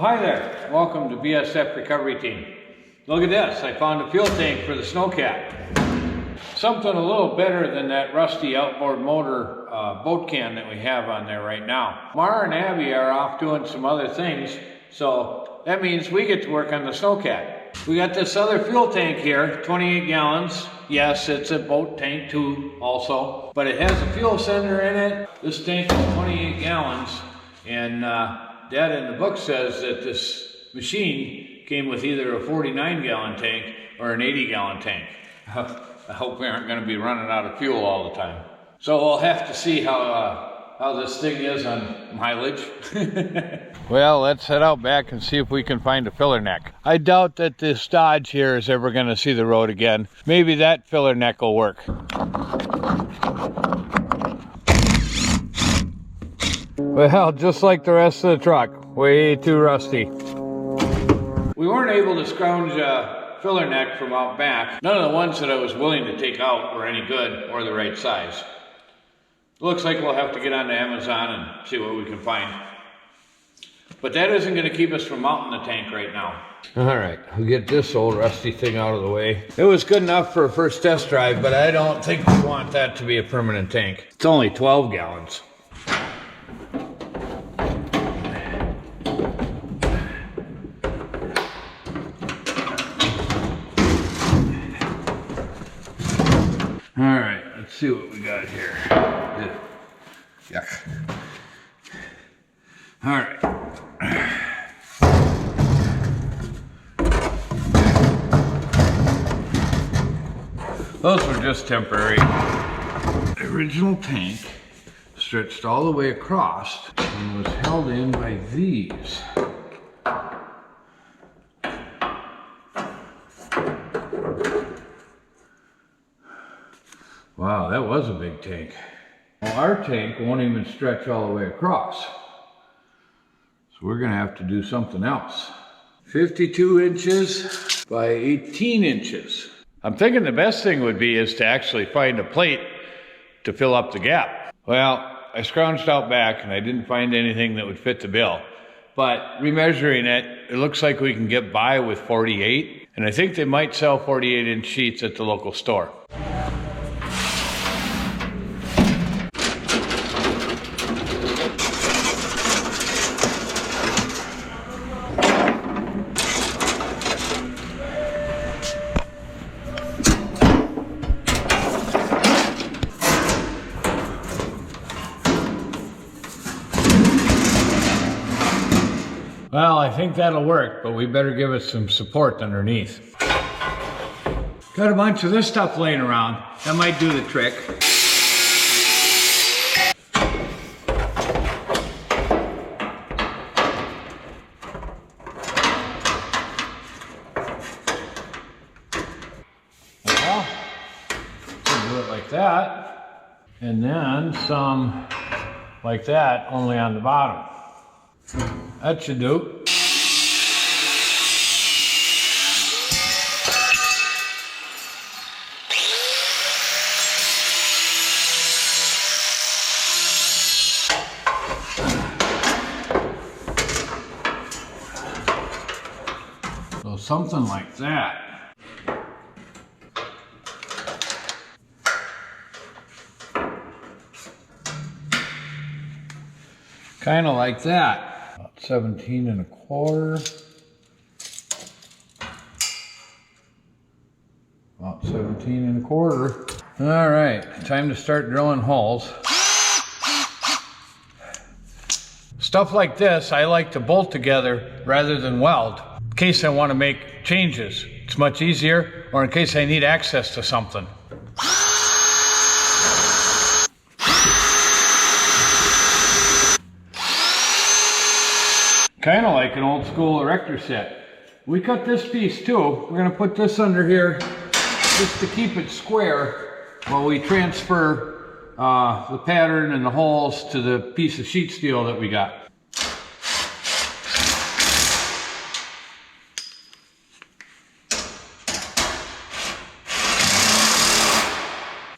Hi there, welcome to BSF Recovery Team. Look at this, I found a fuel tank for the Sno-cat. Something a little better than that rusty outboard motor boat can that we have on there right now. Mara and Abby are off doing some other things, so that means we get to work on the Sno-cat. We got this other fuel tank here, 28 gallons. Yes, it's a boat tank too also, but it has a fuel sender in it. This tank is 28 gallons, and Dad in the book says that this machine came with either a 49-gallon tank or an 80-gallon tank. I hope we aren't going to be running out of fuel all the time. So we'll have to see how this thing is on mileage. Well, let's head out back and see if we can find a filler neck. I doubt that this Dodge here is ever going to see the road again. Maybe that filler neck will work. Well, just like the rest of the truck, way too rusty. We weren't able to scrounge a filler neck from out back. None of the ones that I was willing to take out were any good or the right size. Looks like we'll have to get onto Amazon and see what we can find. But that isn't going to keep us from mounting the tank right now. All right, we'll get this old rusty thing out of the way. It was good enough for a first test drive, but I don't think we want that to be a permanent tank. It's only 12 gallons. All right, let's see what we got here. Yuck. All right. Those were just temporary. The original tank stretched all the way across and was held in by these. Wow, that was a big tank. Well, our tank won't even stretch all the way across. So we're gonna have to do something else. 52 inches by 18 inches. I'm thinking the best thing would be is to actually find a plate to fill up the gap. Well, I scrounged out back and I didn't find anything that would fit the bill. But remeasuring it, it looks like we can get by with 48. And I think they might sell 48-inch sheets at the local store. Well, I think that'll work, but we better give it some support underneath. Got a bunch of this stuff laying around. That might do the trick. Well, we'll do it like that. And then some like that, only on the bottom. That should do. So something like that. Kind of like that. 17 1/4. About 17 1/4. All right, time to start drilling holes. Stuff like this, I like to bolt together rather than weld. In case I want to make changes, it's much easier, or in case I need access to something. Kind of like an old school erector set. We cut this piece too. We're going to put this under here just to keep it square while we transfer the pattern and the holes to the piece of sheet steel that we got.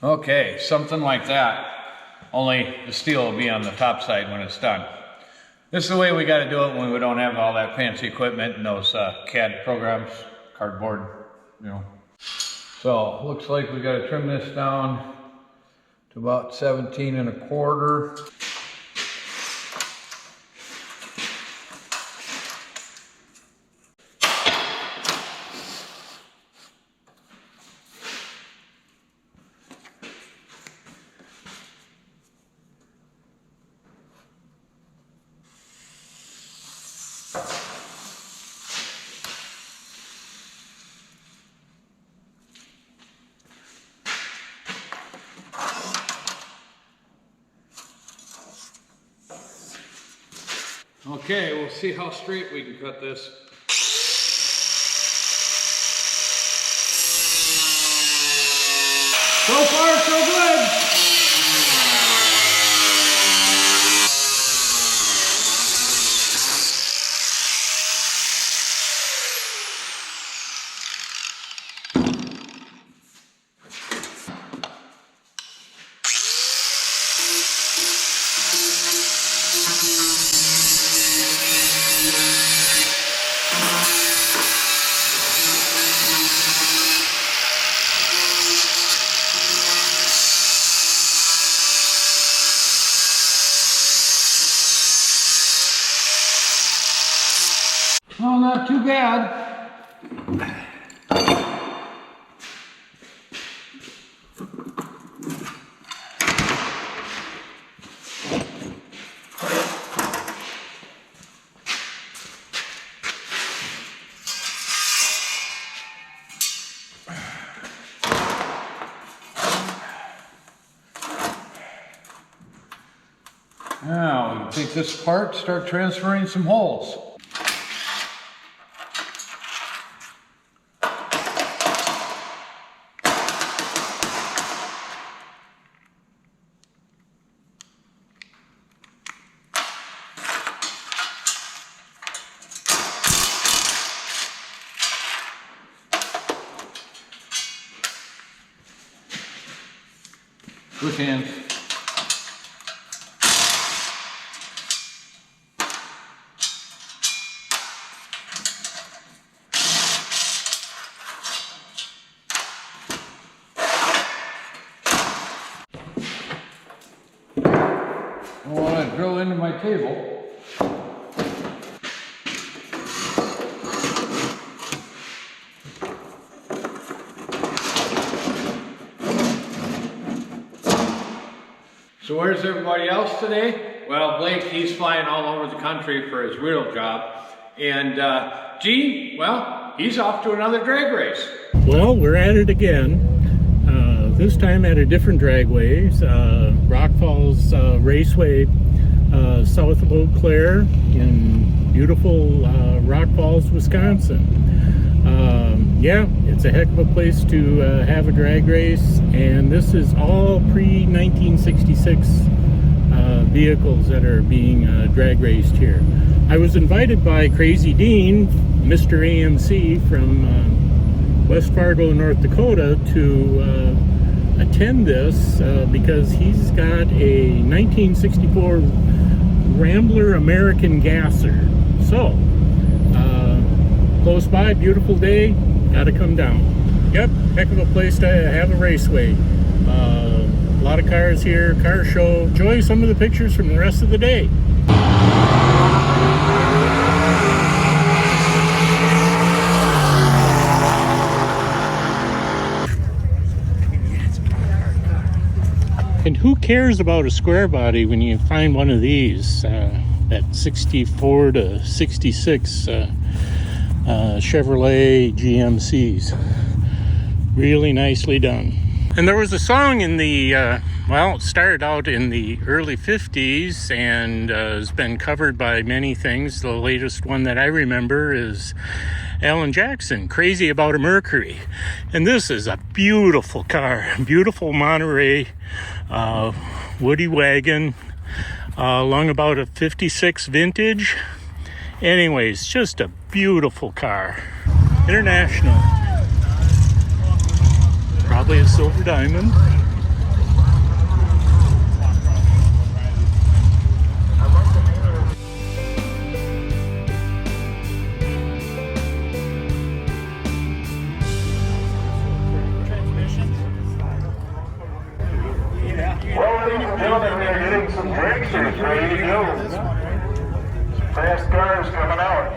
Okay, something like that, only the steel will be on the top side when it's done. This is the way we got to do it when we don't have all that fancy equipment and those CAD programs, cardboard, you know. So looks like we got to trim this down to about 17 1/4. Okay, we'll see how straight we can cut this. So far, so good. Well, not too bad. Now, we take this apart, start transferring some holes. With hands. I want to drill into my table. So where's everybody else today? Well, Blake, he's flying all over the country for his real job. And Gene, well, he's off to another drag race. Well, we're at it again. This time at a different dragway, Rock Falls Raceway, south of Eau Claire in beautiful Rock Falls, Wisconsin. Yeah, it's a heck of a place to have a drag race, and this is all pre-1966 vehicles that are being drag raced here. I was invited by Crazy Dean, Mr. AMC from West Fargo, North Dakota, to attend this because he's got a 1964 Rambler American Gasser. So, close by, beautiful day, gotta come down. Yep, heck of a place to have a raceway. A lot of cars here, car show. Enjoy some of the pictures from the rest of the day. And who cares about a square body when you find one of these, that 64 to 66 Chevrolet GMCs. Really nicely done. And there was a song in the, well, it started out in the early 50s and has been covered by many things. The latest one that I remember is Alan Jackson, Crazy About a Mercury. And this is a beautiful car, beautiful Monterey woody wagon, along about a 56 vintage. Anyways, just a beautiful car. International. Probably a silver diamond. Well, ladies and gentlemen, we are getting some dragsters ready to go. Fast cars coming out.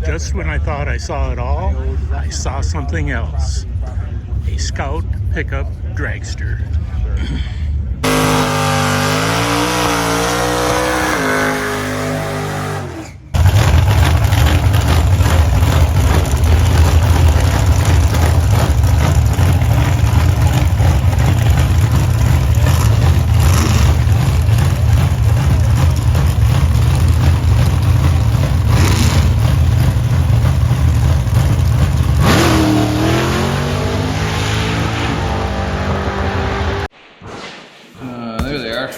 Just when I thought I saw it all, I saw something else. A Scout pickup dragster. There they are.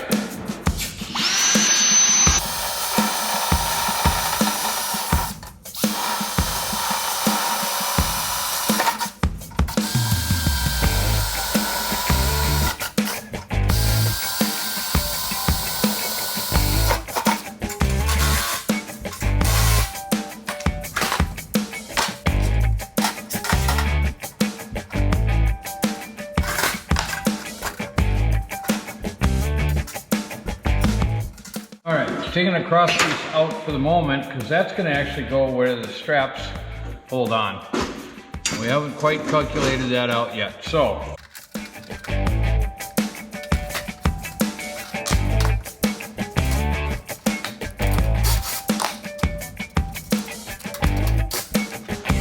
All right, taking the cross piece out for the moment because that's going to actually go where the straps hold on. We haven't quite calculated that out yet. So,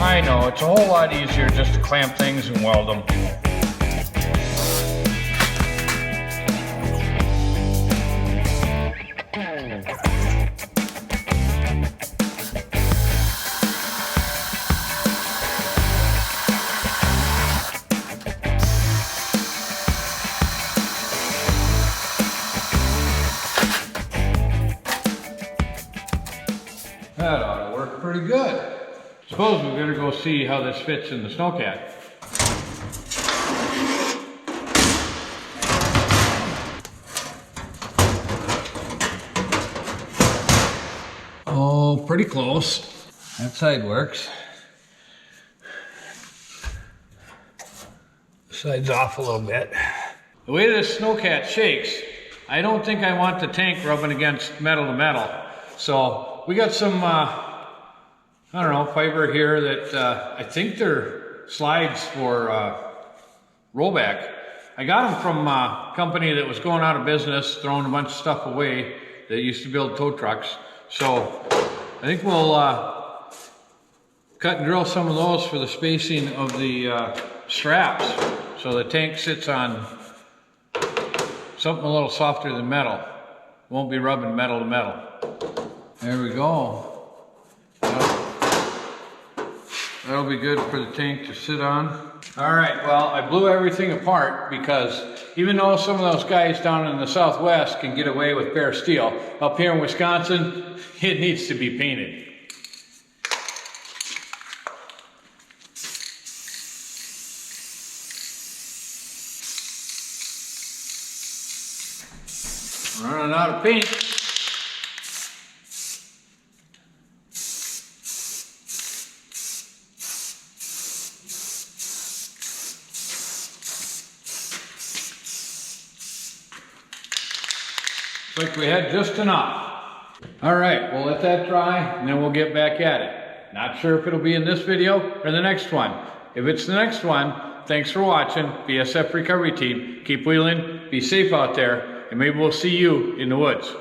I know it's a whole lot easier just to clamp things and weld them. That ought to work pretty good. Suppose we better go see how this fits in the Sno-cat. Oh, pretty close. That side works. This side's off a little bit. The way this Sno-cat shakes, I don't think I want the tank rubbing against metal to metal. So we got some, I don't know, fiber here that I think they're slides for rollback. I got them from a company that was going out of business, throwing a bunch of stuff away that used to build tow trucks. So I think we'll cut and drill some of those for the spacing of the straps so the tank sits on something a little softer than metal. Won't be rubbing metal to metal. There we go. That'll be good for the tank to sit on. All right, well, I blew everything apart because even though some of those guys down in the Southwest can get away with bare steel, up here in Wisconsin, it needs to be painted. Running out of paint. Looks like we had just enough. All right, we'll let that dry and then we'll get back at it. Not sure if it'll be in this video or the next one. If it's the next one, thanks for watching. BSF Recovery Team. Keep wheeling, be safe out there, and maybe we'll see you in the woods.